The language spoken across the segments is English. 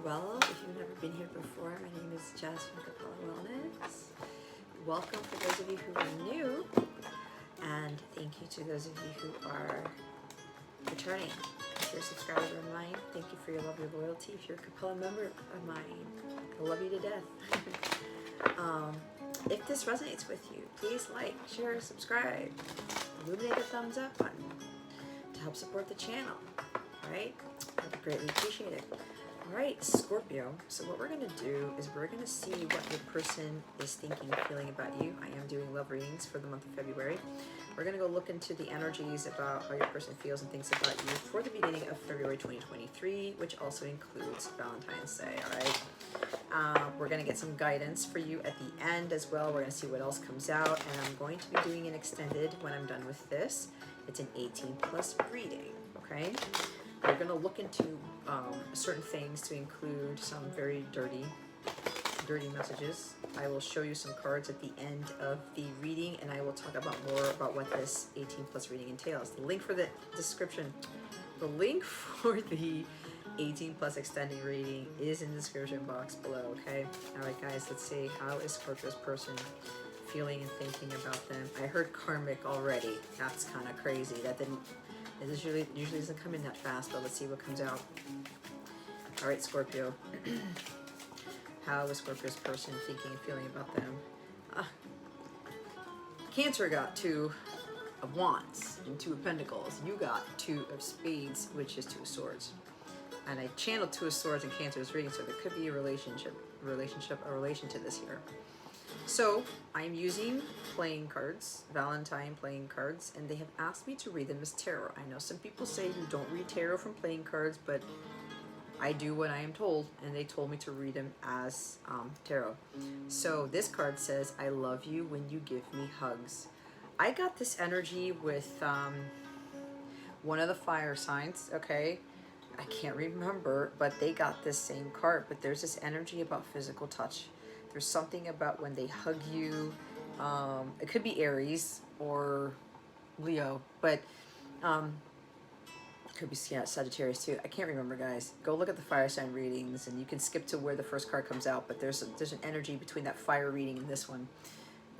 well. If you've never been here before, my name is Jess from Capella Wellness. Welcome for those of you who are new, and thank you to those of you who are returning. If you're a subscriber of mine, thank you for your love, your loyalty. If you're a Capella member of mine, I love you to death. If this resonates with you, please like, share, subscribe, illuminate the thumbs up button to help support the channel. All right, I'd greatly appreciate it. All right, Scorpio. So what we're going to do is we're going to see what your person is thinking and feeling about you. I am doing love readings for the month of February. We're going to go look into the energies about how your person feels and thinks about you for the beginning of February 2023, which also includes Valentine's Day. All right. We're going to get some guidance for you at the end as well. We're going to see what else comes out, and I'm going to be doing an extended when I'm done with this. It's an 18+ reading. Okay. We're going to look into certain things to include some very dirty messages. I will show you some cards at the end of the reading, and I will talk about more about what this 18+ reading entails. The link for the description, the link for the 18+ extended reading is in the description box below, okay? All right, guys, let's see. How is Scorpio's person feeling and thinking about them? I heard karmic already. That's kind of crazy. That didn't... It usually doesn't come in that fast, but let's see what comes out. All right, Scorpio. How is Scorpio's person thinking and feeling about them? Cancer got 2 of Wands and 2 of Pentacles. You got 2 of Spades, which is 2 of Swords. And I channeled 2 of Swords in Cancer's reading, so there could be a relation to this here. So I'm using playing cards, Valentine playing cards, and they have asked me to read them as tarot. I know some people say you don't read tarot from playing cards, but I do what I am told, and they told me to read them as tarot. So this card says, I love you when you give me hugs. I got this energy with one of the fire signs, okay? I can't remember, but they got this same card, but there's this energy about physical touch. There's something about when they hug you. It could be Aries or Leo, but could be Sagittarius too. I can't remember, guys. Go look at the fire sign readings, and you can skip to where the first card comes out. But there's an energy between that fire reading and this one.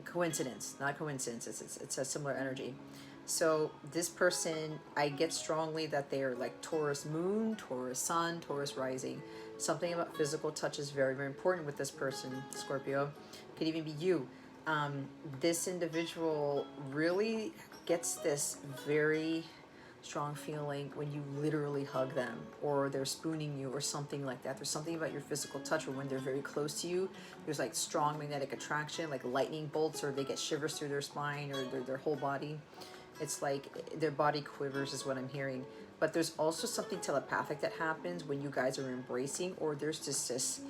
Coincidence, not coincidence. It's a similar energy. So this person, I get strongly that they are like Taurus moon, Taurus sun, Taurus rising. Something about physical touch is very, very important with this person, Scorpio. Could even be you. This individual really gets this very strong feeling when you literally hug them, or they're spooning you or something like that. There's something about your physical touch, or when they're very close to you, there's like strong magnetic attraction, like lightning bolts, or they get shivers through their spine or their whole body. It's like their body quivers is what I'm hearing. But there's also something telepathic that happens when you guys are embracing, or there's just this,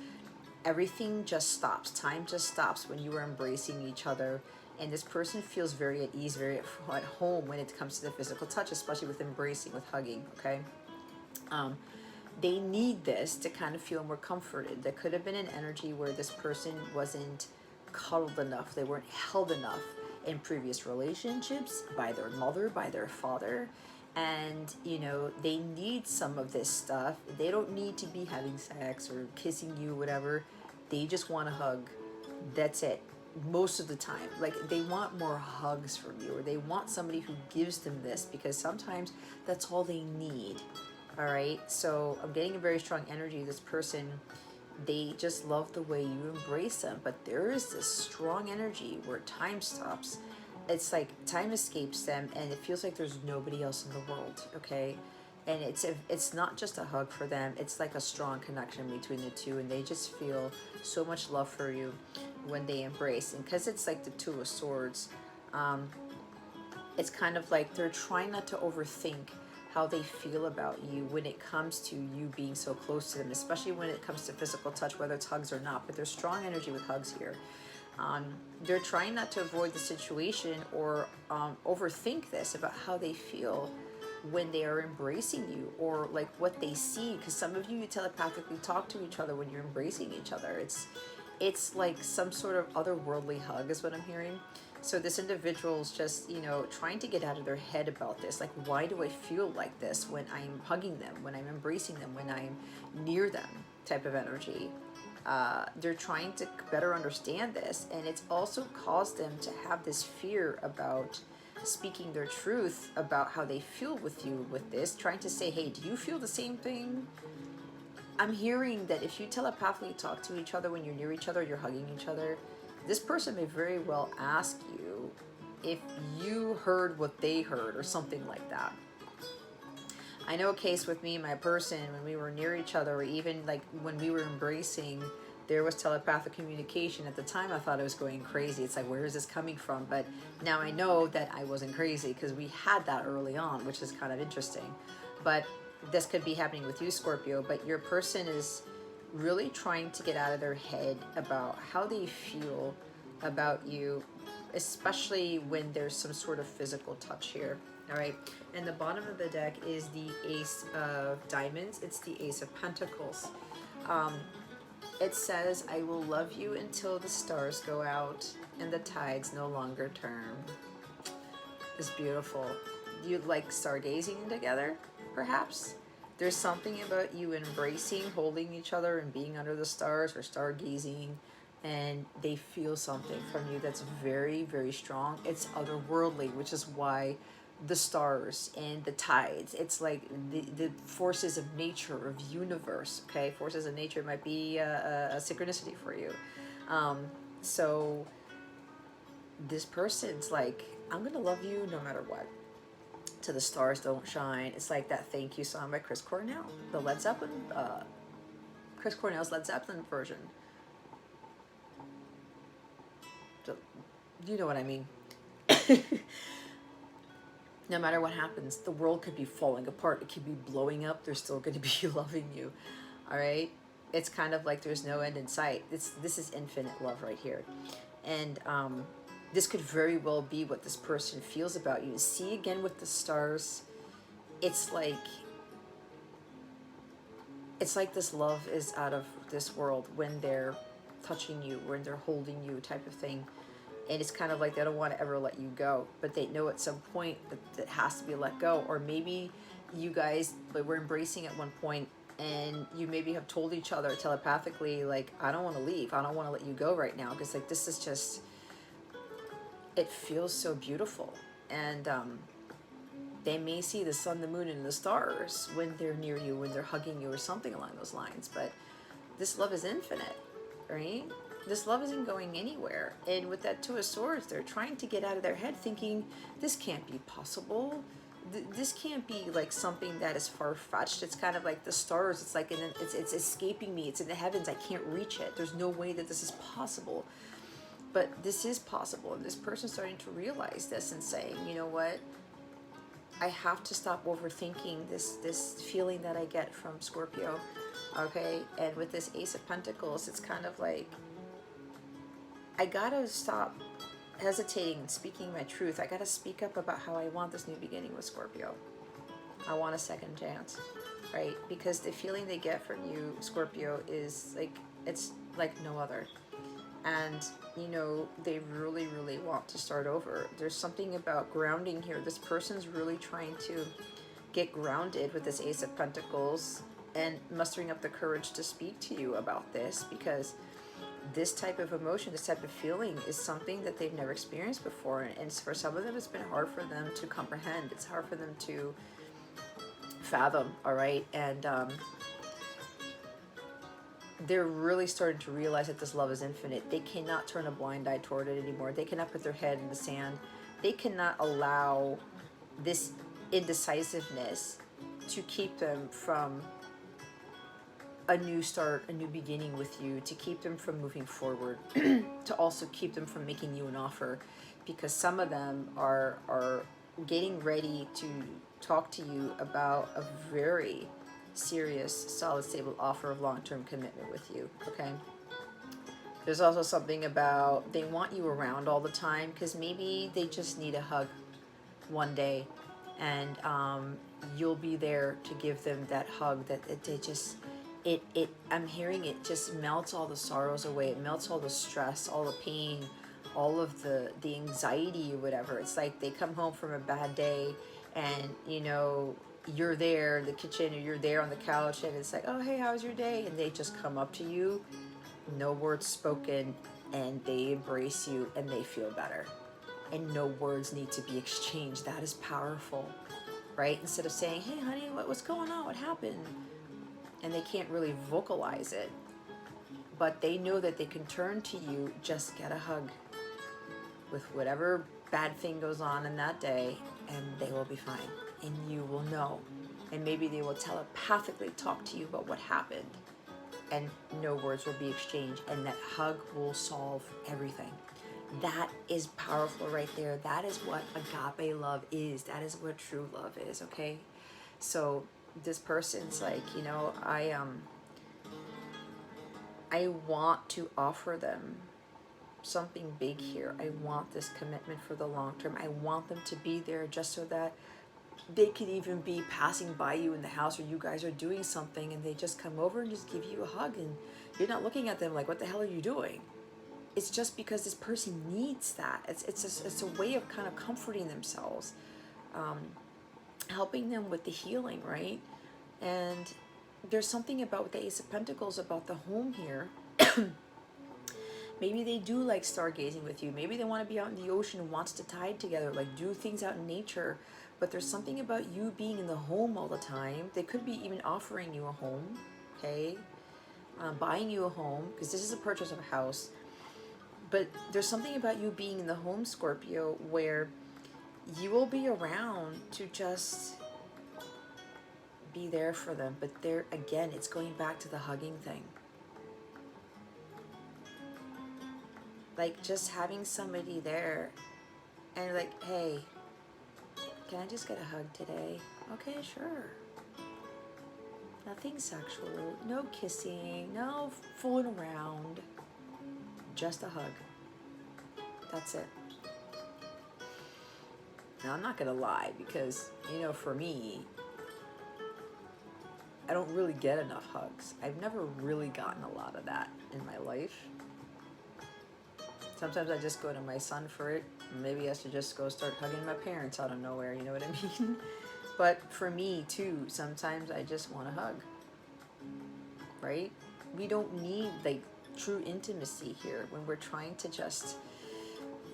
everything just stops. Time just stops when you are embracing each other. And this person feels very at ease, very at home when it comes to the physical touch, especially with embracing, with hugging, okay? They need this to kind of feel more comforted. There could have been an energy where this person wasn't cuddled enough. They weren't held enough in previous relationships by their mother, by their father. And, you know, they need some of this stuff. They don't need to be having sex or kissing you, whatever. They just want a hug. That's it. Most of the time, like, they want more hugs from you, or they want somebody who gives them this, because sometimes that's all they need. All right, so I'm getting a very strong energy. This person, they just love the way you embrace them, but there is this strong energy where time stops. It's like time escapes them, and it feels like there's nobody else in the world, okay? And it's not just a hug for them, it's like a strong connection between the two, and they just feel so much love for you when they embrace. And because it's like the 2 of Swords, it's kind of like they're trying not to overthink how they feel about you when it comes to you being so close to them, especially when it comes to physical touch, whether it's hugs or not. But there's strong energy with hugs here. They're trying not to avoid the situation or overthink this about how they feel when they are embracing you, or like what they see, because some of you telepathically talk to each other when you're embracing each other. It's like some sort of otherworldly hug is what I'm hearing. So this individual's just, you know, trying to get out of their head about this. Like, why do I feel like this when I'm hugging them, when I'm embracing them, when I'm near them? type of energy. They're trying to better understand this, and it's also caused them to have this fear about speaking their truth about how they feel with you with this, trying to say, hey, do you feel the same thing? I'm hearing that if you telepathically talk to each other when you're near each other, you're hugging each other, this person may very well ask you if you heard what they heard or something like that. I know a case with me and my person when we were near each other, or even like when we were embracing, there was telepathic communication. At the time I thought I was going crazy. It's like, where is this coming from? But now I know that I wasn't crazy because we had that early on, which is kind of interesting. But this could be happening with you, Scorpio, but your person is really trying to get out of their head about how they feel about you, especially when there's some sort of physical touch here. All right, and the bottom of the deck is the Ace of Diamonds. It's the Ace of Pentacles. It says, I will love you until the stars go out and the tides no longer turn. It's beautiful. You'd like stargazing together, perhaps? There's something about you embracing, holding each other and being under the stars, or stargazing, and they feel something from you that's very, very strong. It's otherworldly, which is why the stars and the tides, it's like the forces of nature, of universe. Okay, forces of nature might be a synchronicity for you. So this person's like, I'm gonna love you no matter what, till the stars don't shine. It's like that Thank You song by Chris Cornell, the Led Zeppelin, Chris Cornell's Led Zeppelin version. So, you know what I mean. No matter what happens, the world could be falling apart, it could be blowing up, they're still going to be loving you. All right, it's kind of like there's no end in sight. This is infinite love right here. And this could very well be what this person feels about you. See, again with the stars, it's like this love is out of this world when they're touching you, when they're holding you, type of thing. And it's kind of like they don't want to ever let you go, but they know at some point that it has to be let go. Or maybe you guys were embracing at one point and you maybe have told each other telepathically, like, I don't want to leave, I don't want to let you go right now, because like this is just, it feels so beautiful. And they may see the sun, the moon, and the stars when they're near you, when they're hugging you, or something along those lines. But this love is infinite, right? This love isn't going anywhere. And with that Two of Swords, they're trying to get out of their head thinking, this can't be possible. This can't be like something that is far-fetched. It's kind of like the stars. It's like, it's escaping me. It's in the heavens. I can't reach it. There's no way that this is possible. But this is possible. And this person's starting to realize this and saying, you know what? I have to stop overthinking this feeling that I get from Scorpio. Okay? And with this Ace of Pentacles, it's kind of like, I gotta stop hesitating and speaking my truth. I gotta speak up about how I want this new beginning with Scorpio. I want a second chance, right? Because the feeling they get from you, Scorpio, is like, it's like no other. And, you know, they really, really want to start over. There's something about grounding here. This person's really trying to get grounded with this Ace of Pentacles and mustering up the courage to speak to you about this, because this type of emotion, this type of feeling is something that they've never experienced before. And for some of them, it's been hard for them to comprehend. It's hard for them to fathom, all right? And they're really starting to realize that this love is infinite. They cannot turn a blind eye toward it anymore. They cannot put their head in the sand. They cannot allow this indecisiveness to keep them from a new start, a new beginning with you, to keep them from moving forward, to also keep them from making you an offer, because some of them are getting ready to talk to you about a very serious, solid, stable offer of long-term commitment with you. Okay, there's also something about they want you around all the time, because maybe they just need a hug one day, and you'll be there to give them that hug that they just, I'm hearing it just melts all the sorrows away. It melts all the stress, all the pain, all of the anxiety or whatever. It's like they come home from a bad day, and you know, you're there in the kitchen, or you're there on the couch, and it's like, oh, hey, how was your day? And they just come up to you, no words spoken, and they embrace you and they feel better. And no words need to be exchanged. That is powerful, right? Instead of saying, hey, honey, what's going on? What happened? And they can't really vocalize it, but they know that they can turn to you, just get a hug with whatever bad thing goes on in that day, and they will be fine. And you will know. And maybe they will telepathically talk to you about what happened. And no words will be exchanged. And that hug will solve everything. That is powerful right there. That is what agape love is. That is what true love is, okay? So this person's like, you know, I want to offer them something big here. I want this commitment for the long term. I want them to be there just so that they could even be passing by you in the house, or you guys are doing something and they just come over and just give you a hug, and you're not looking at them like, what the hell are you doing? It's just because this person needs that. It's a way of kind of comforting themselves, helping them with the healing, right? And there's something about the Ace of Pentacles, about the home here. Maybe they do like stargazing with you. Maybe they want to be out in the ocean and wants to tide together, like do things out in nature. But there's something about you being in the home all the time. They could be even offering you a home, okay? Buying you a home, because this is a purchase of a house. But there's something about you being in the home, Scorpio, where you will be around to just be there for them. But there, again, it's going back to the hugging thing. Like just having somebody there and like, hey, can I just get a hug today? Okay, sure. Nothing sexual, no kissing, no fooling around. Just a hug. That's it. Now, I'm not gonna lie, because, you know, for me, I don't really get enough hugs. I've never really gotten a lot of that in my life. Sometimes I just go to my son for it. Maybe I should just go start hugging my parents out of nowhere, you know what I mean? But for me, too, sometimes I just want a hug, right? We don't need, like, true intimacy here when we're trying to just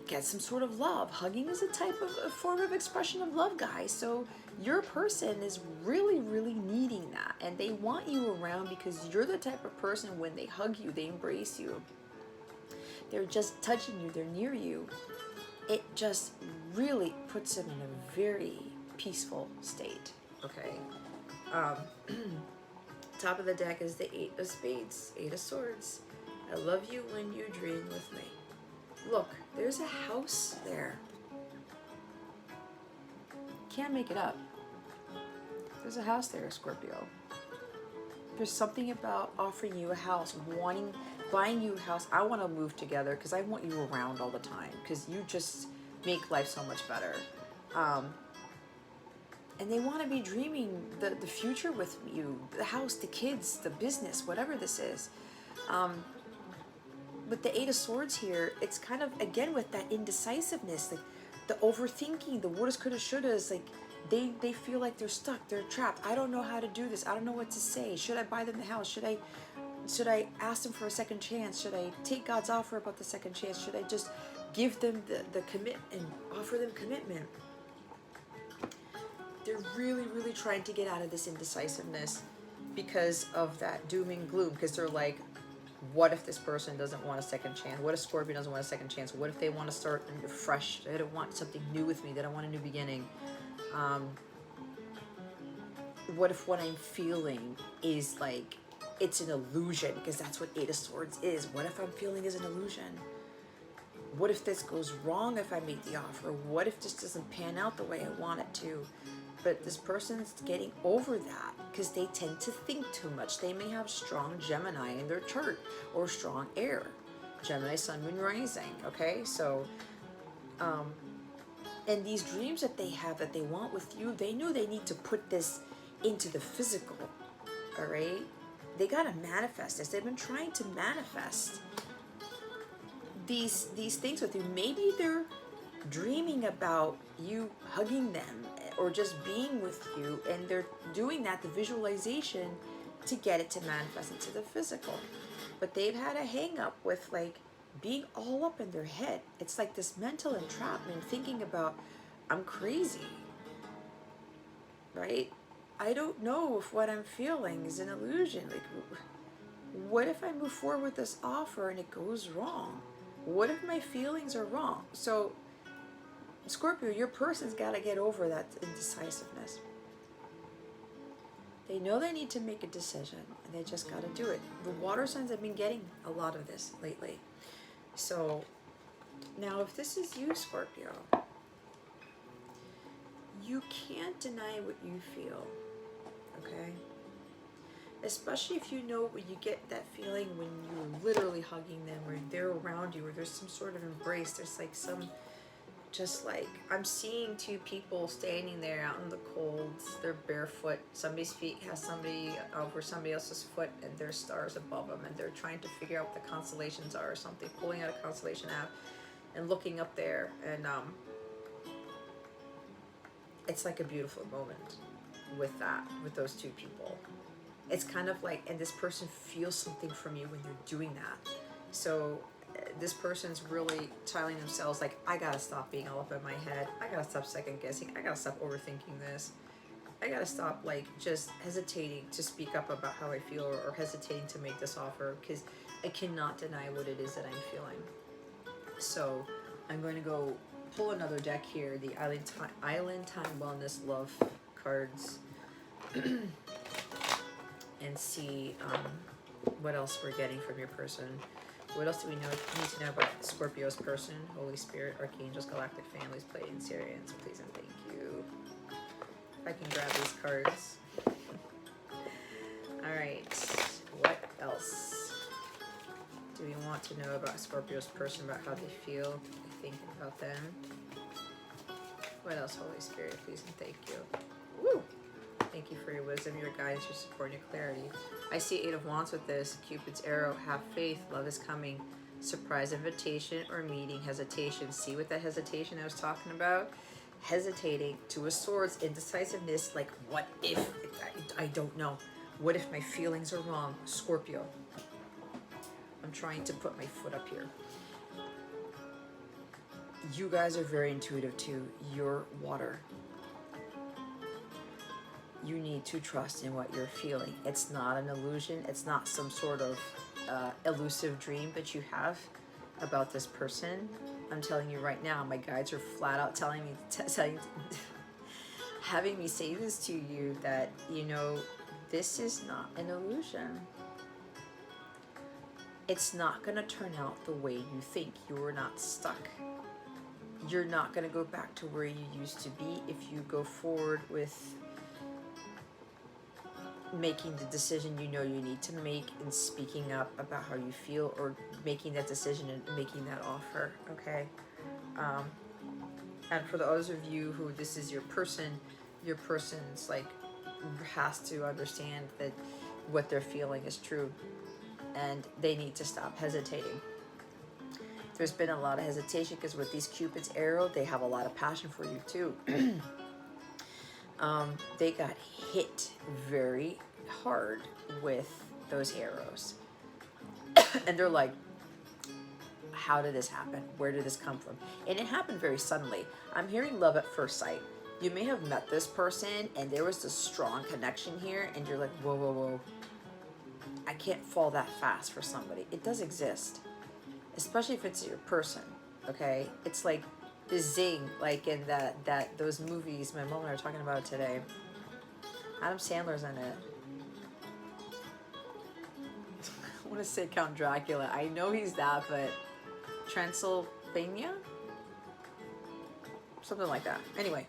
get some sort of love. Hugging is a form of expression of love, guys. So your person is really, really needing that. And they want you around because you're the type of person, when they hug you, they embrace you. They're just touching you, they're near you. It just really puts them in a very peaceful state, okay? Top of the deck is the Eight of Spades, Eight of Swords. I love you when you dream with me. Look, there's a house there. Can't make it up. There's a house there, Scorpio. There's something about offering you a house, buying you a house. I want to move together because I want you around all the time, because you just make life so much better. And they want to be dreaming the future with you, the house, the kids, the business, whatever this is. With the Eight of Swords here, it's kind of, again, with that indecisiveness, like the overthinking, the wouldas, couldas, shouldas, like they feel like they're stuck, they're trapped. I don't know how to do this. I don't know what to say. Should I buy them the house? Should I ask them for a second chance? Should I take God's offer about the second chance? Should I just give them the commitment and offer them commitment? They're really, really trying to get out of this indecisiveness because of that doom and gloom, because they're like, what if this person doesn't want a second chance? What if Scorpio doesn't want a second chance? What if they want to start fresh? They don't want something new with me. They don't want a new beginning. What if what I'm feeling is like, it's an illusion? Because that's what Eight of Swords is. What if I'm feeling is an illusion? What if this goes wrong if I make the offer? What if this doesn't pan out the way I want it to? But this person's getting over that because they tend to think too much. They may have strong Gemini in their chart, or strong air. Gemini, Sun, Moon, Rising, okay? So, and these dreams that they have that they want with you, they know they need to put this into the physical, all right? They got to manifest this. They've been trying to manifest these things with you. Maybe they're dreaming about you hugging them or just being with you, and they're doing that, the visualization, to get it to manifest into the physical. But they've had a hang up with like being all up in their head. It's like this mental entrapment, thinking about, I'm crazy, right? I don't know if what I'm feeling is an illusion. Like, what if I move forward with this offer and it goes wrong? What if my feelings are wrong? So, Scorpio, your person's got to get over that indecisiveness. They know they need to make a decision, and they just got to do it. The water signs have been getting a lot of this lately. So, now if this is you, Scorpio, you can't deny what you feel, okay? Especially if you know when you get that feeling when you're literally hugging them, or they're around you, or there's some sort of embrace. There's like some, just like, I'm seeing two people standing there out in the cold. They're barefoot. Somebody's feet has somebody over somebody else's foot, and there's stars above them, and they're trying to figure out what the constellations are or something, pulling out a constellation app and looking up there. And it's like a beautiful moment with that, with those two people. It's kind of like, and this person feels something from you when they're doing that. So this person's really telling themselves, like, I gotta stop being all up in my head. I gotta stop second guessing. I gotta stop overthinking this. I gotta stop like just hesitating to speak up about how I feel, or hesitating to make this offer, because I cannot deny what it is that I'm feeling. So I'm going to go pull another deck here, the Island Time Wellness Love cards, and see what else we're getting from your person. What else do we need to know about Scorpio's person? Holy Spirit, Archangels, Galactic Families, Pleiadians, Sirians, please and thank you. If I can grab these cards. Alright, what else do we want to know about Scorpio's person, about how they feel, thinking about them? What else, Holy Spirit, please and thank you. Woo! Thank you for your wisdom, your guidance, your support, and your clarity. I see 8 of Wands with this. Cupid's arrow. Have faith. Love is coming. Surprise invitation or meeting. Hesitation. See what that hesitation I was talking about? Hesitating. 2 of Swords. Indecisiveness. Like, what if? I don't know. What if my feelings are wrong? Scorpio. I'm trying to put my foot up here. You guys are very intuitive too. You're water. You need to trust in what you're feeling. It's not an illusion. It's not some sort of elusive dream that you have about this person. I'm telling you right now, my guides are flat out telling me, having me say this to you, that, you know, this is not an illusion. It's not going to turn out the way you think. You're not stuck. You're not going to go back to where you used to be if you go forward with making the decision you know you need to make, and speaking up about how you feel, or making that decision and making that offer, okay? And for those of you who this is your person's like has to understand that what they're feeling is true, and they need to stop hesitating. There's been a lot of hesitation because with these Cupid's arrow, they have a lot of passion for you too. They got hit very hard with those arrows. And they're like, how did this happen? Where did this come from? And it happened very suddenly. I'm hearing love at first sight. You may have met this person and there was this strong connection here, and you're like, whoa, whoa, whoa. I can't fall that fast for somebody. It does exist. Especially if it's your person, okay? It's like the zing, like in those movies my mom and I were talking about today. Adam Sandler's in it. I want to say Count Dracula. I know he's that, but Transylvania? Something like that. Anyway,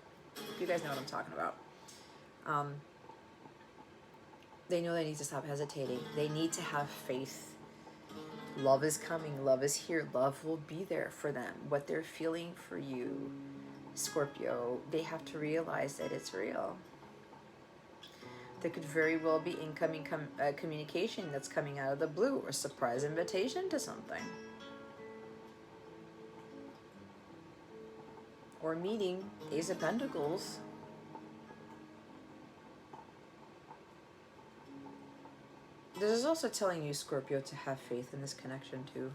you guys know what I'm talking about. They know they need to stop hesitating. They need to have faith. Love is coming. Love is here. Love will be there for them. What they're feeling for you, Scorpio, they have to realize that it's real. There could very well be incoming communication that's coming out of the blue, or a surprise invitation to something. or meeting Ace of Pentacles. This is also telling you, Scorpio, to have faith in this connection too.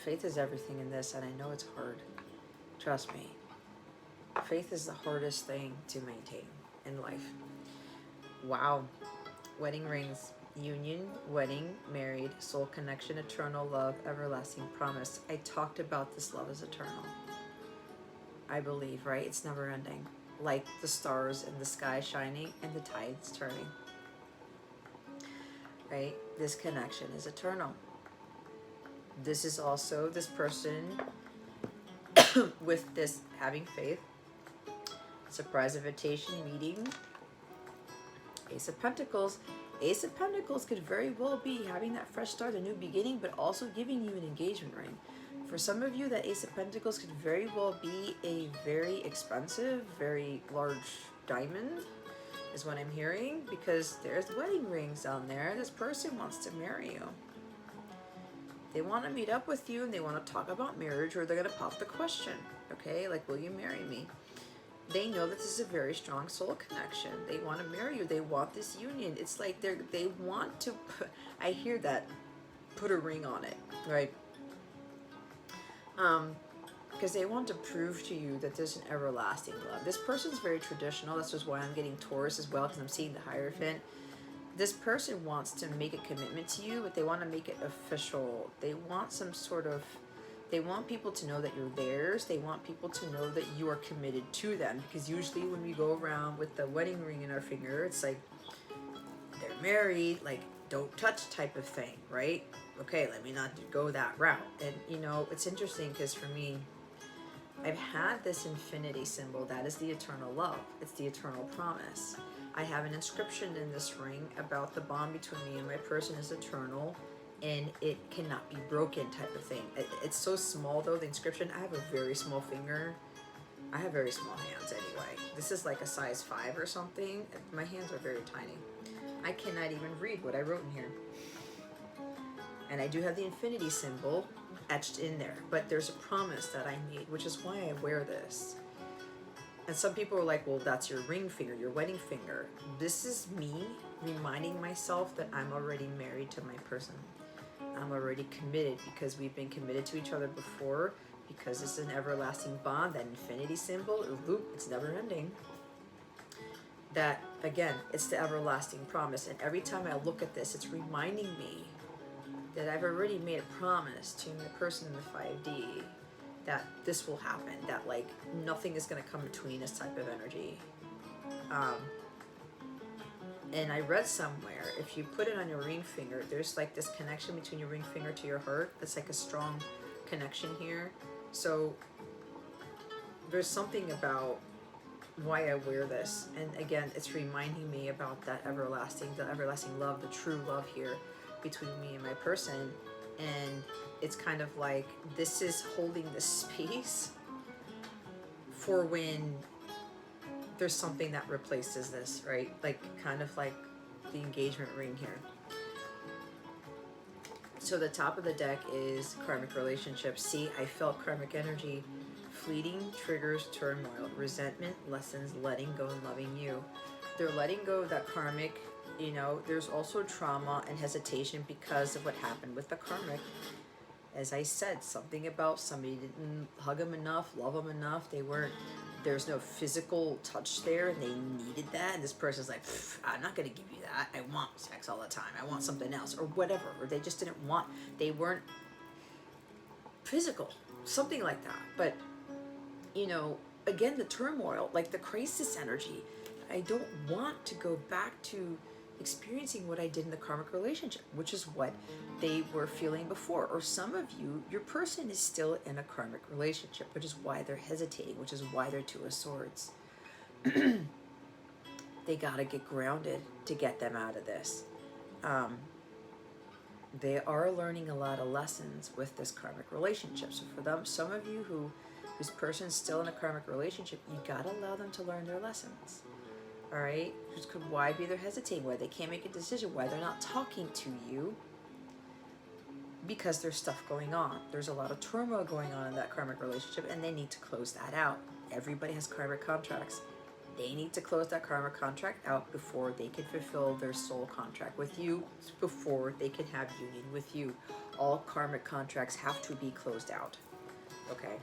Faith is everything in this, and I know it's hard. Trust me. Faith is the hardest thing to maintain in life. Wow. Wedding rings. Union, wedding, married, soul connection, eternal love, everlasting promise. I talked about this love as eternal. I believe, right? It's never ending. Like the stars in the sky shining and the tides turning. Right? This connection is eternal. This is also this person with this having faith. Surprise invitation, meeting. Ace of Pentacles. Ace of Pentacles could very well be having that fresh start, a new beginning, but also giving you an engagement ring. For some of you, that Ace of Pentacles could very well be a very expensive, very large diamond, is what I'm hearing, because there's wedding rings down there. This person wants to marry you. They want to meet up with you and they want to talk about marriage, or they're going to pop the question, okay? Like, will you marry me? They know that this is a very strong soul connection. They want to marry you. They want this union. It's like they want to put, I hear that, put a ring on it, right? Because they want to prove to you that there's an everlasting love. This person's very traditional. That's just why I'm getting Taurus as well, because I'm seeing the Hierophant. This person wants to make a commitment to you, but they want to make it official. They want some sort of, they want people to know that you're theirs. They want people to know that you are committed to them. Because usually when we go around with the wedding ring in our finger, it's like they're married, like don't touch type of thing, right? Okay, let me not go that route. And you know, it's interesting because for me, I've had this infinity symbol. That is the eternal love. It's the eternal promise. I have an inscription in this ring about the bond between me and my person is eternal, and it cannot be broken type of thing. It's so small though, the inscription. I have a very small finger. I have very small hands anyway. This is like a size 5 or something. My hands are very tiny. I cannot even read what I wrote in here. And I do have the infinity symbol etched in there, but there's a promise that I made, which is why I wear this. And some people are like, well, that's your ring finger, your wedding finger. This is me reminding myself that I'm already married to my person. I'm already committed because we've been committed to each other before, because it's an everlasting bond. That infinity symbol, it's never ending. That, again, it's the everlasting promise. And every time I look at this, it's reminding me that I've already made a promise to the person in the 5D that this will happen, that like nothing is going to come between us type of energy. And I read somewhere, if you put it on your ring finger, there's like this connection between your ring finger to your heart. That's like a strong connection here. So there's something about why I wear this. And again, it's reminding me about that everlasting, the everlasting love, the true love here between me and my person. And it's kind of like this is holding the space for when there's something that replaces this, right? Like kind of like the engagement ring here. So the top of the deck is karmic relationships. See, I felt karmic energy. Fleeting triggers turmoil, resentment, lessons, letting go and loving you. They're letting go of that karmic. You know, there's also trauma and hesitation because of what happened with the karmic. As I said, something about somebody didn't hug them enough, love them enough. There's no physical touch there, and they needed that. And this person's like, I'm not going to give you that. I want sex all the time. I want something else, or whatever. Or they just didn't want, they weren't physical, something like that. But, you know, again, the turmoil, like the crisis energy. I don't want to go back to experiencing what I did in the karmic relationship, which is what they were feeling before. Or some of you, your person is still in a karmic relationship, which is why they're hesitating, which is why they're Two of Swords. They gotta get grounded to get them out of this. They are learning a lot of lessons with this karmic relationship. So for them, some of you whose person's still in a karmic relationship, you gotta allow them to learn their lessons. All right, why they're hesitating, why they can't make a decision, why they're not talking to you. because there's stuff going on. There's a lot of turmoil going on in that karmic relationship, and they need to close that out. Everybody has karmic contracts. They need to close that karmic contract out before they can fulfill their soul contract with you, before they can have union with you. All karmic contracts have to be closed out. Okay?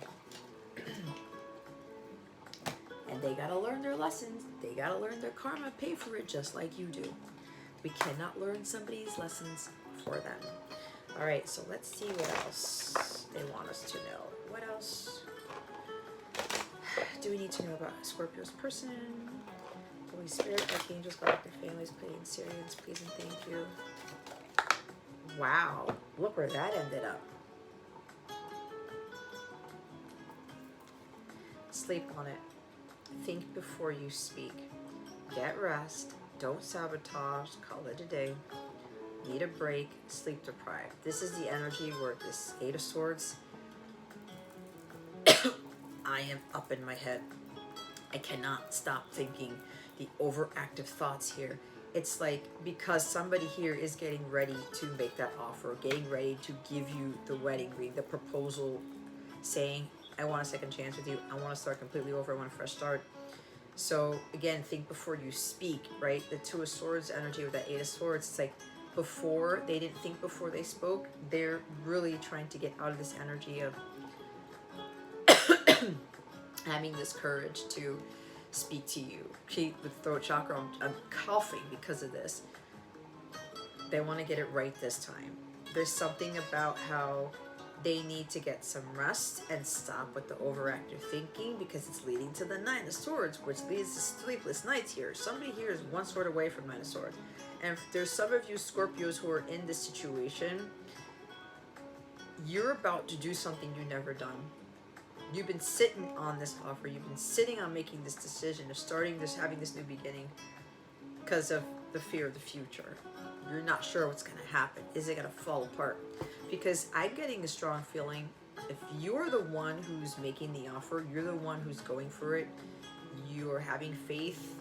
And they gotta learn their lessons. They gotta learn their karma, pay for it just like you do. We cannot learn somebody's lessons for them. All right, so let's see what else they want us to know. What else do we need to know about Scorpio's person? Holy Spirit, Archangels, Galactic Families, Pleiadian Syrians, please and thank you. Wow, look where that ended up. Sleep on it. Think before you speak. Get rest. Don't sabotage. Call it a day. Need a break. Sleep deprived. This is the energy where this Eight of Swords, I am up in my head. I cannot stop thinking. The overactive thoughts here. It's like because somebody here is getting ready to make that offer, getting ready to give you the wedding ring, the proposal, saying, I want a second chance with you. I want to start completely over. I want a fresh start. So again, think before you speak, right? The Two of Swords energy with that Eight of Swords, it's like before, they didn't think before they spoke. They're really trying to get out of this energy of having this courage to speak to you. Keep the throat chakra, I'm coughing because of this. They want to get it right this time. There's something about how they need to get some rest and stop with the overactive thinking, because it's leading to the Nine of Swords, which leads to sleepless nights here. Somebody here is one sword away from Nine of Swords. And if there's some of you Scorpios who are in this situation, you're about to do something you've never done. You've been sitting on this offer. You've been sitting on making this decision of starting this, having this new beginning, because of the fear of the future. You're not sure what's going to happen. Is it going to fall apart? Because I'm getting a strong feeling, if you're the one who's making the offer, you're the one who's going for it, you're having faith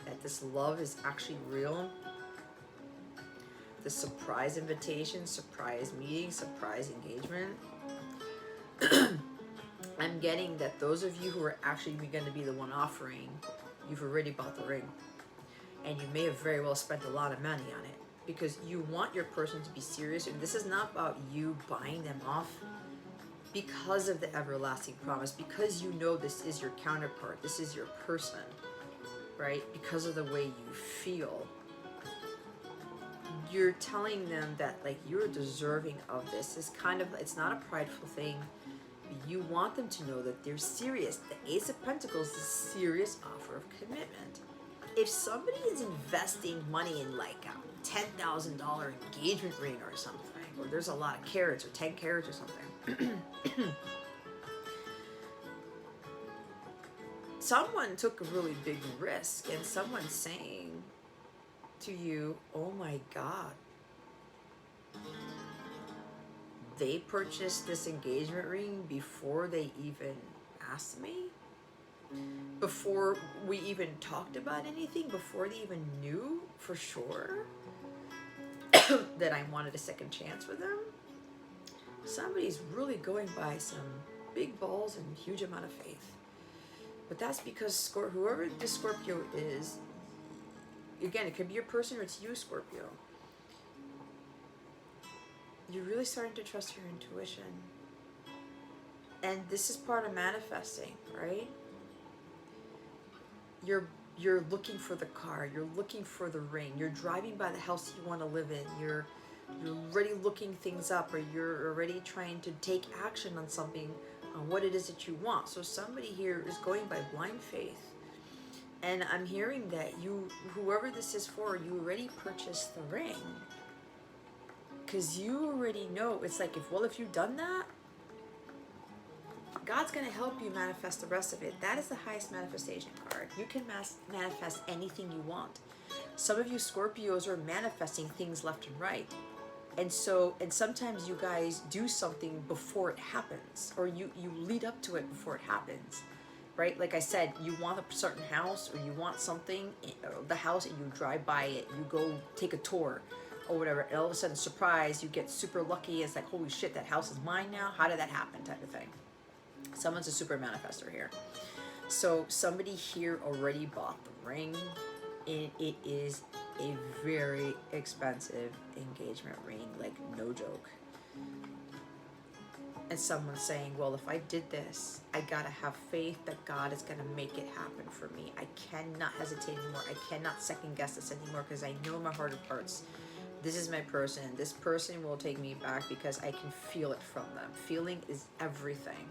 that this love is actually real, the surprise invitation, surprise meeting, surprise engagement, I'm getting that those of you who are actually going to be the one offering, you've already bought the ring. And you may have very well spent a lot of money on it, because you want your person to be serious. And this is not about you buying them off, because of the everlasting promise, because you know this is your counterpart, this is your person, right? Because of the way you feel. You're telling them that like you're deserving of this. It's kind of, it's not a prideful thing. You want them to know that they're serious. The Ace of Pentacles is a serious offer of commitment. If somebody is investing money in like a $10,000 engagement ring or something, or there's a lot of carats or 10 carats or something, someone took a really big risk, and someone's saying to you, oh my God, they purchased this engagement ring before they even asked me, before we even talked about anything, before they even knew for sure that I wanted a second chance with them. Somebody's really going by some big balls and huge amount of faith. But that's because whoever this Scorpio is, again, it could be your person or it's you, Scorpio. You're really starting to trust your intuition. And this is part of manifesting, right? You're looking for the car, you're looking for the ring, you're driving by the house you want to live in, you're already looking things up, or you're already trying to take action on something, on what it is that you want. So somebody here is going by blind faith. And I'm hearing that you, whoever this is for, you already purchased the ring. Because you already know, it's like, if you've done that, God's going to help you manifest the rest of it. That is the highest manifestation card. You can manifest anything you want. Some of you Scorpios are manifesting things left and right. And sometimes you guys do something before it happens, or you lead up to it before it happens, right? Like I said, you want a certain house, or you want something, the house, and you drive by it, you go take a tour. or whatever, and all of a sudden, surprise, you get super lucky. It's like, holy shit, that house is mine now. How did that happen? Type of thing. Someone's a super manifestor here. So somebody here already bought the ring, and it is a very expensive engagement ring, like no joke. And someone's saying, well, if I did this, I gotta have faith that God is gonna make it happen for me. I cannot hesitate anymore. I cannot second guess this anymore, because I know in my heart of hearts, this is my person. This person will take me back because I can feel it from them. Feeling is everything.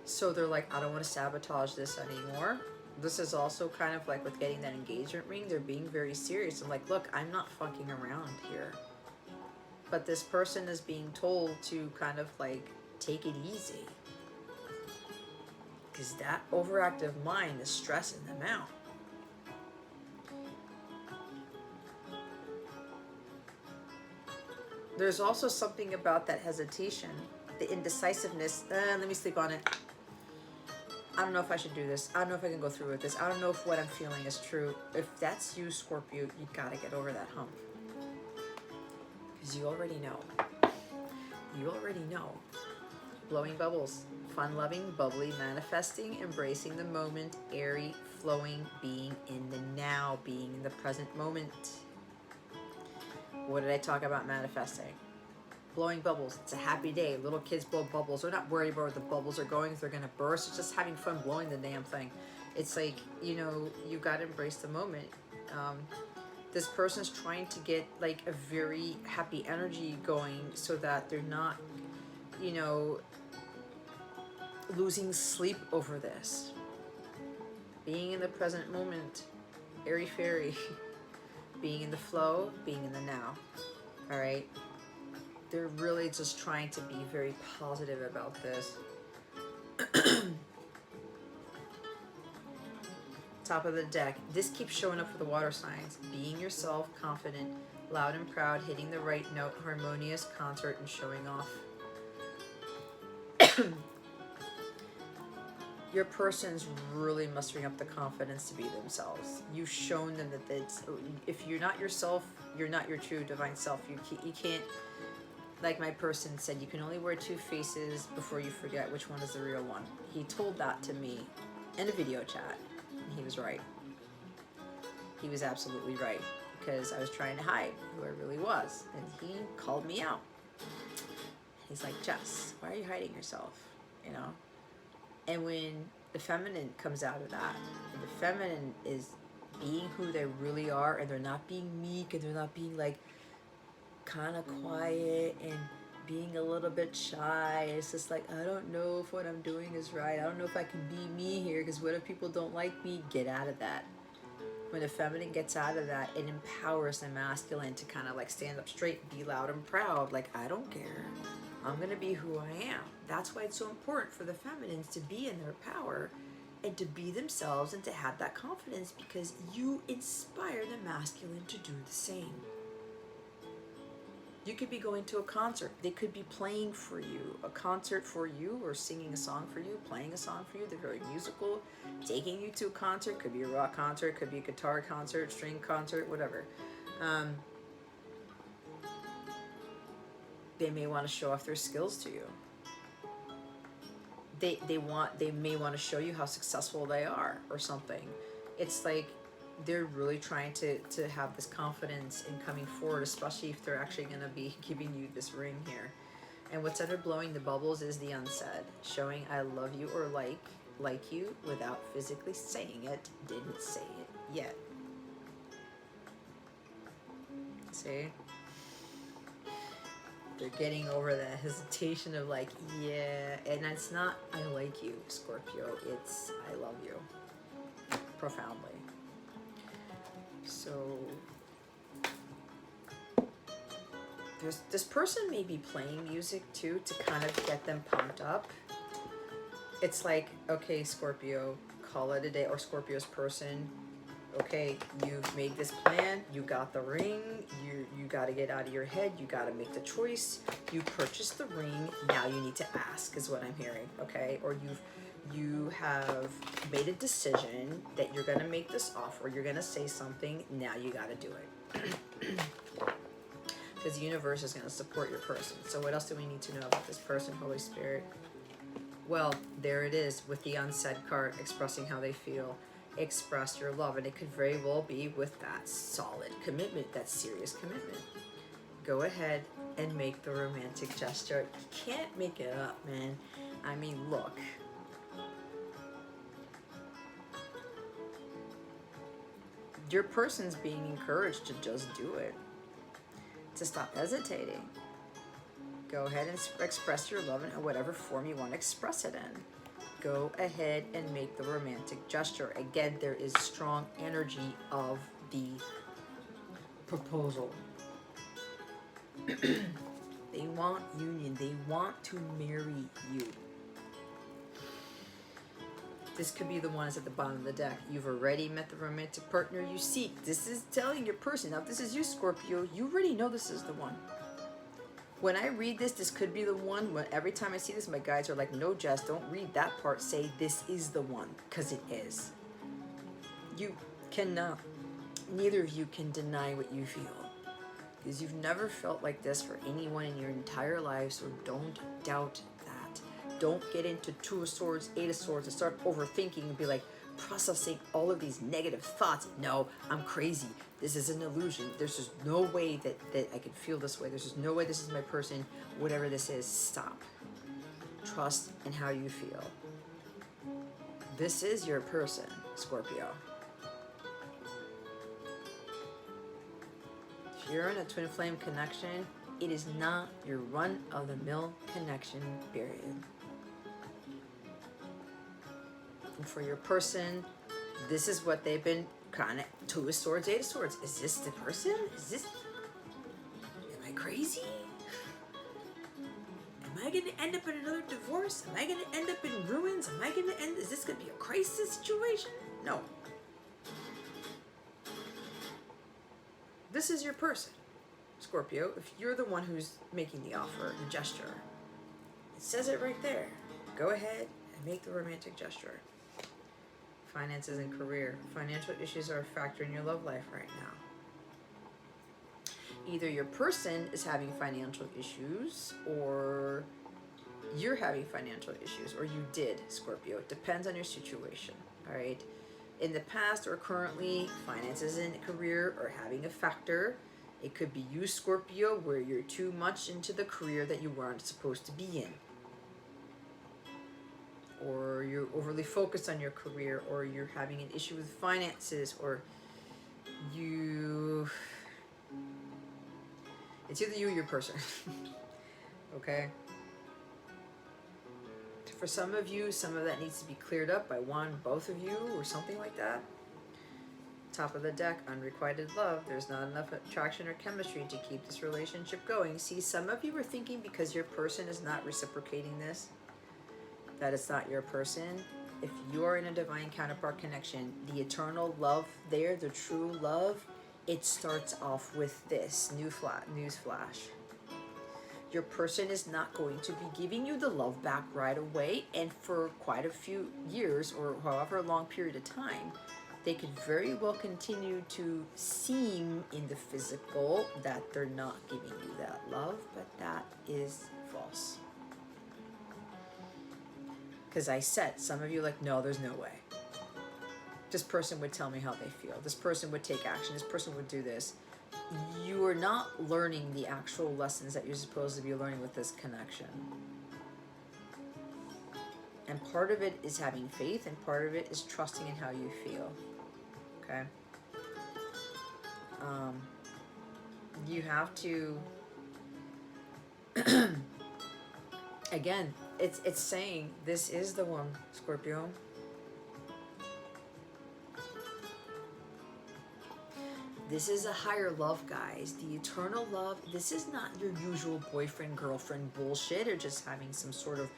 So they're like, I don't want to sabotage this anymore. This is also kind of like with getting that engagement ring, they're being very serious. I'm like, look, I'm not fucking around here. But this person is being told to kind of like take it easy, because that overactive mind is stressing them out. There's also something about that hesitation, the indecisiveness. Let me sleep on it. I don't know if I should do this. I don't know if I can go through with this. I don't know if what I'm feeling is true. If that's you, Scorpio, you gotta get over that hump. Because you already know. You already know. Blowing bubbles. Fun-loving, bubbly, manifesting, embracing the moment, airy, flowing, being in the now, being in the present moment. What did I talk about manifesting? Blowing bubbles. It's a happy day. Little kids blow bubbles. They're not worried about where the bubbles are going. If they're going to burst, it's just having fun blowing the damn thing. It's like, you know, you got to embrace the moment. This person's trying to get like a very happy energy going so that they're not, you know, losing sleep over this. Being in the present moment. Airy fairy. Being in the flow, being in the now. All right? They're really just trying to be very positive about this. Top of the deck. This keeps showing up for the water signs. Being yourself, confident, loud and proud, hitting the right note, harmonious, concert, and showing off. Your person's really mustering up the confidence to be themselves. You've shown them that it's, if you're not yourself, you're not your true divine self. You can't, like my person said, you can only wear two faces before you forget which one is the real one. He told that to me in a video chat, and he was right. He was absolutely right, because I was trying to hide who I really was, and he called me out. He's like, Jess, why are you hiding yourself? You know? And when the feminine comes out of that, and the feminine is being who they really are, and they're not being meek, and they're not being like kind of quiet and being a little bit shy. It's just like, I don't know if what I'm doing is right. I don't know if I can be me here, because what if people don't like me? Get out of that. When the feminine gets out of that, it empowers the masculine to kind of like stand up straight, be loud and proud. Like, I don't care. I'm going to be who I am. That's why it's so important for the feminines to be in their power and to be themselves and to have that confidence, because you inspire the masculine to do the same. You could be going to a concert. They could be playing for you, a concert for you, or singing a song for you, playing a song for you. They're very musical. Taking you to a concert, could be a rock concert, could be a guitar concert, string concert, whatever. They may want to show off their skills to you. They may want to show you how successful they are or something. It's like they're really trying to have this confidence in coming forward, especially if they're actually going to be giving you this ring here. And what's under blowing the bubbles is the unsaid, showing I love you or like you without physically saying it. Didn't say it yet. See? They're getting over that hesitation of like, yeah, and it's not I like you, Scorpio, it's I love you profoundly. So this person may be playing music too to kind of get them pumped up. It's like, okay, Scorpio, call it a day, or Scorpio's person. Okay, you've made this plan, you got the ring, you got to get out of your head, you got to make the choice, you purchased the ring, now you need to ask, is what I'm hearing, okay? Or you have made a decision that you're going to make this offer, you're going to say something, now you got to do it. because the universe is going to support your person. So what else do we need to know about this person, Holy Spirit? Well, there it is with the unsaid card, expressing how they feel. Express your love, and it could very well be with that solid commitment, that serious commitment. Go ahead and make the romantic gesture. You can't make it up, man. I mean, look. Your person's being encouraged to just do it, to stop hesitating. Go ahead and express your love in whatever form you want to express it in. Go ahead and make the romantic gesture. Again, there is strong energy of the proposal. They want union. They want to marry you. This could be the one that's at the bottom of the deck. You've already met the romantic partner you seek. This is telling your person. Now, if this is you, Scorpio, you already know this is the one. When I read this, this could be the one. When every time I see this, my guides are like, no, Jess, don't read that part. Say, this is the one, because it is. You cannot, neither of you can deny what you feel. Because you've never felt like this for anyone in your entire life, so don't doubt that. Don't get into Two of Swords, Eight of Swords, and start overthinking and be like, processing all of these negative thoughts. No, I'm crazy. This is an illusion. There's just no way that I can feel this way. There's just no way this is my person. Whatever this is, stop. Trust in how you feel. This is your person, Scorpio. If you're in a twin flame connection, it is not your run-of-the-mill connection, period. And for your person, this is what they've been kind of, Two of Swords, Eight of Swords. Is this the person? Is this, am I crazy? Am I going to end up in another divorce? Am I going to end up in ruins? Am I going to end, is this going to be a crisis situation? No. This is your person, Scorpio, if you're the one who's making the offer, the gesture. It says it right there. Go ahead and make the romantic gesture. Finances and career. Financial issues are a factor in your love life right now. Either your person is having financial issues, or you're having financial issues, or you did, Scorpio. It depends on your situation, all right? In the past or currently, finances and career are having a factor. It could be you, Scorpio, where you're too much into the career that you weren't supposed to be in. Or you're overly focused on your career, or you're having an issue with finances, or it's either you or your person. Okay? For some of you, some of that needs to be cleared up by one, both of you, or something like that. Top of the deck, unrequited love. There's not enough attraction or chemistry to keep this relationship going. See, some of you are thinking because your person is not reciprocating this, that it's not your person. If you are in a divine counterpart connection, the eternal love there, the true love, it starts off with this news flash. Your person is not going to be giving you the love back right away, and for quite a few years or however long period of time, they could very well continue to seem in the physical that they're not giving you that love, but that is false. Because I said, some of you are like, no, there's no way. This person would tell me how they feel. This person would take action. This person would do this. You are not learning the actual lessons that you're supposed to be learning with this connection. And part of it is having faith, and part of it is trusting in how you feel. Okay? You have to... Again, it's saying this is the one, Scorpio. This is a higher love, guys. The eternal love. This is not your usual boyfriend, girlfriend bullshit, or just having some sort of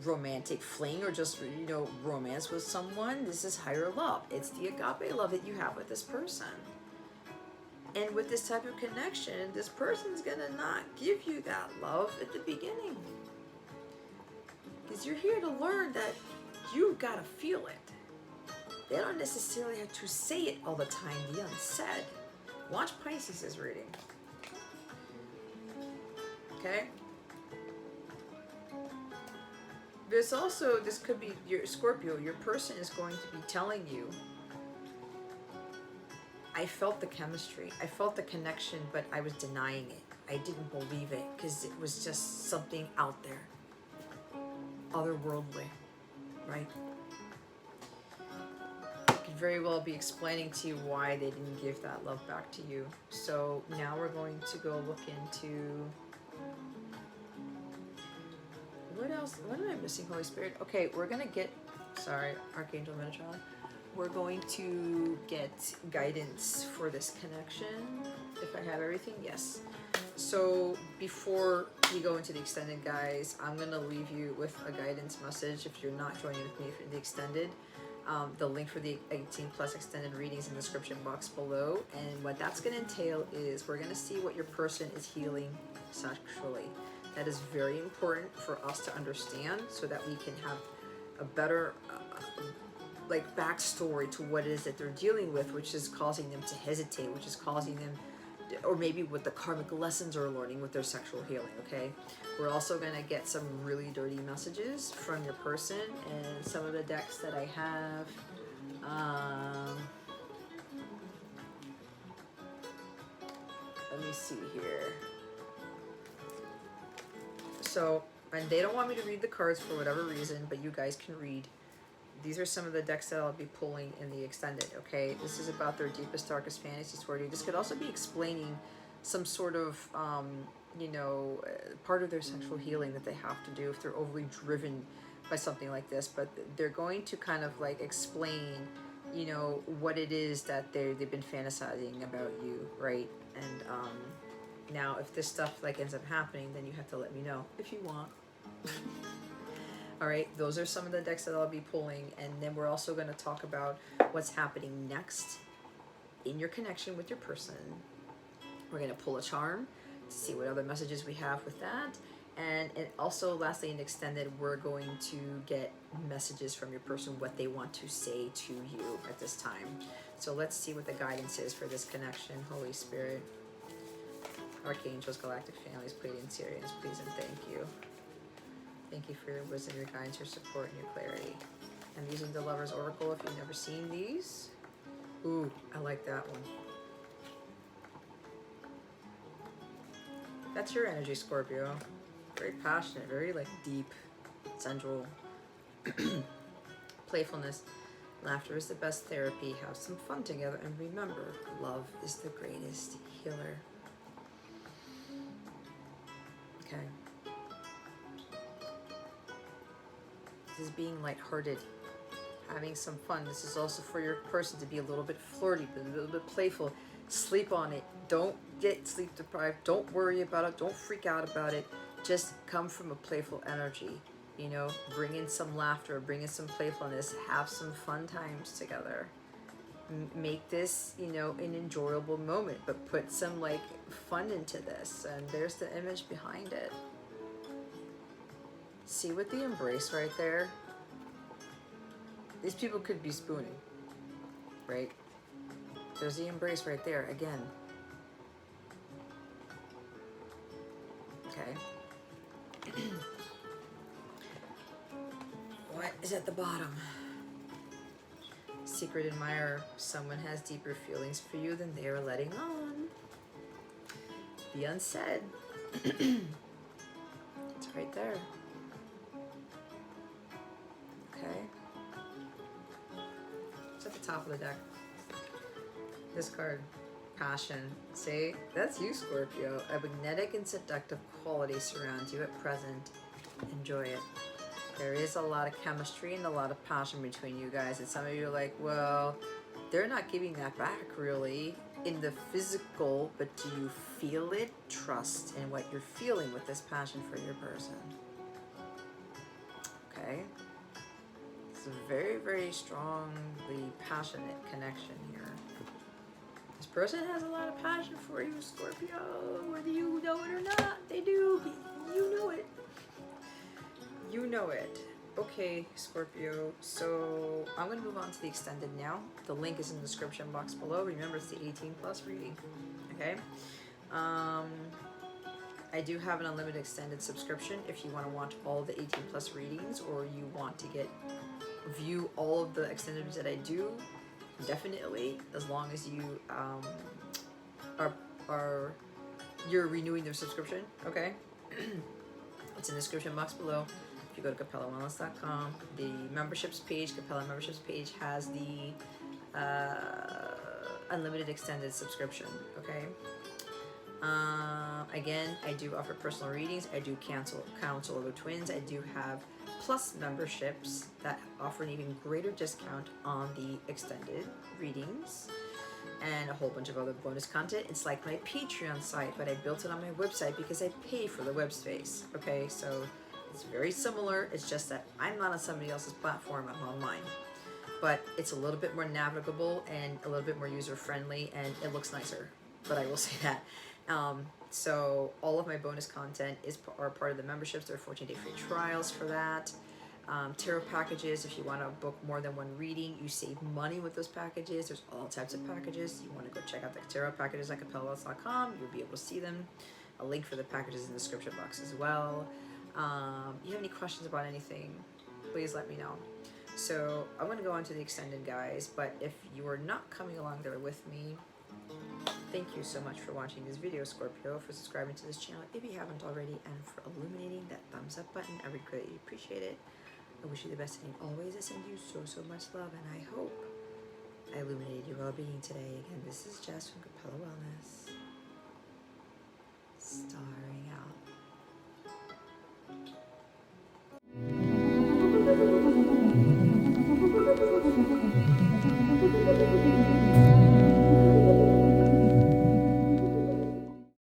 romantic fling, or just, you know, romance with someone. This is higher love. It's the agape love that you have with this person. And with this type of connection, this person's gonna not give you that love at the beginning. Because you're here to learn that you gotta feel it. They don't necessarily have to say it all the time, the unsaid. Watch Pisces' reading. Okay? There's also, this could be your Scorpio, your person is going to be telling you, I felt the chemistry, I felt the connection, but I was denying it. I didn't believe it because it was just something out there, otherworldly, right? Could very well be explaining to you why they didn't give that love back to you. So now we're going to go look into, what else? What am I missing, Holy Spirit? Okay, we're gonna get, sorry, Archangel Metatron. We're going to get guidance for this connection. If I have everything, yes. So before we go into the extended, guys, I'm gonna leave you with a guidance message. If you're not joining with me for the extended, the link for the 18 plus extended readings in the description box below. And what that's gonna entail is we're gonna see what your person is healing sexually. That is very important for us to understand so that we can have a better like backstory to what it is that they're dealing with, which is causing them to hesitate, which is causing them, or maybe what the karmic lessons are learning with their sexual healing, okay? We're also gonna get some really dirty messages from your person, and some of the decks that I have, let me see here. So, and they don't want me to read the cards for whatever reason, but you guys can read. These are some of the decks that I'll be pulling in the extended, okay? This is about their deepest, darkest fantasies toward you. This could also be explaining some sort of, you know, part of their sexual healing that they have to do if they're overly driven by something like this. But they're going to kind of like explain, you know, what it is that they've been fantasizing about you, right? And now if this stuff like ends up happening, then you have to let me know if you want. All right, those are some of the decks that I'll be pulling, and then we're also going to talk about what's happening next in your connection with your person. We're going to pull a charm to see what other messages we have with that, and also lastly in extended, we're going to get messages from your person, what they want to say to you at this time. So let's see what the guidance is for this connection. Holy Spirit, Archangels, Galactic Families, Pleiadian, Sirians, please and thank you. Thank you for your wisdom, your guidance, your support, and your clarity. I'm using the Lover's Oracle if you've never seen these. Ooh, I like that one. That's your energy, Scorpio. Very passionate, very like deep, sensual. Playfulness. Laughter is the best therapy. Have some fun together. And remember, love is the greatest healer. Okay. This is being lighthearted, having some fun. This is also for your person to be a little bit flirty, a little bit playful. Sleep on it. Don't get sleep deprived. Don't worry about it. Don't freak out about it. Just come from a playful energy. You know, bring in some laughter, bring in some playfulness, have some fun times together. Make this, you know, an enjoyable moment, but put some like fun into this. And there's the image behind it. See with the embrace right there? These people could be spooning, right? There's the embrace right there again. Okay. What is at the bottom? Secret admirer. Someone has deeper feelings for you than they are letting on. The unsaid. It's right there. Okay. It's at the top of the deck. This card, passion. See, that's you, Scorpio. A magnetic and seductive quality surrounds you at present. Enjoy it. There is a lot of chemistry and a lot of passion between you guys. And some of you are like, well, they're not giving that back really in the physical, but do you feel it? Trust in what you're feeling with this passion for your person. Okay. It's a very, very strongly passionate connection here. This person has a lot of passion for you, Scorpio, whether you know it or not. They do. You know it. You know it. Okay, Scorpio, so I'm going to move on to the extended now. The link is in the description box below. Remember, it's the 18 plus reading. Okay? I do have an unlimited extended subscription if you want to watch all the 18 plus readings, or you want to view all of the extended that I do. Definitely, as long as you are you're renewing their subscription. Okay. It's in the description box below. If you go to capellawellness.com, the memberships page, Capella memberships page, has the unlimited extended subscription. Okay. Again, I do offer personal readings. I do counsel over twins. I do have plus memberships that offer an even greater discount on the extended readings, and a whole bunch of other bonus content. It's like my Patreon site, but I built it on my website because I pay for the web space. Okay, so it's very similar. It's just that I'm not on somebody else's platform. I'm on mine. But it's a little bit more navigable and a little bit more user friendly, and it looks nicer. But I will say that. So all of my bonus content are part of the memberships. There are 14-day free trials for that. Tarot packages, if you want to book more than one reading, you save money with those packages. There's all types of packages. You want to go check out the tarot packages at capellawellness.com. You'll be able to see them. A link for the packages in the description box as well. You have any questions about anything, please let me know. So I'm going to go on to the extended, guys, but if you are not coming along there with me, thank you so much for watching this video, Scorpio, for subscribing to this channel if you haven't already, and for illuminating that thumbs up button. I would greatly appreciate it. I wish you the best and always. I send you so much love, and I hope I illuminated your well-being today. Again, this is Jess from Capella Wellness, starring out.